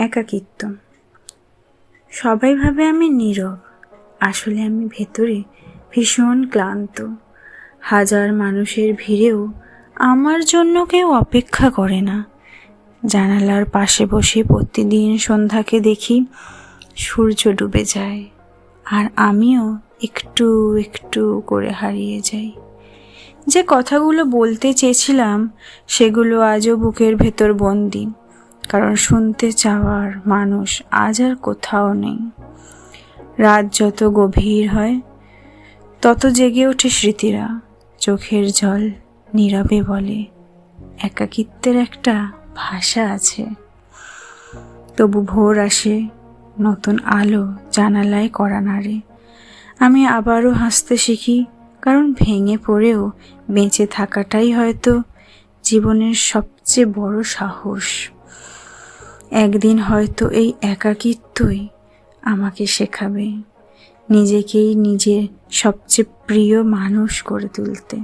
একাকিত্ব। সবাই ভাবে আমি নীরব, আসলে আমি ভেতরে ভীষণ ক্লান্ত। হাজার মানুষের ভিড়েও আমার জন্য কেউ অপেক্ষা করে না। জানালার পাশে বসে প্রতিদিন সন্ধ্যাকে দেখি সূর্য ডুবে যায়, আর আমিও একটু একটু করে হারিয়ে যাই। যে কথাগুলো বলতে চেয়েছিলাম সেগুলো আজও বুকের ভেতর বন্দি, কারণ শুনতে চাওয়ার মানুষ আজ আর কোথাও নেই। রাত যত গভীর হয় তত জেগে ওঠে স্মৃতিরা, চোখের জল নীরবে বলে একাকিত্বের একটা ভাষা আছে। তবু ভোর আসে, নতুন আলো জানালায় কড়া নাড়ে। আমি আবারও হাসতে শিখি, কারণ ভেঙে পড়েও বেঁচে থাকাটাই হয়তো জীবনের সবচেয়ে বড় সাহস। একদিন হয়তো এই একাকিত্বই আমাকে শেখাবে নিজেকেই নিজের সবচেয়ে প্রিয় মানুষ করে তুলতে।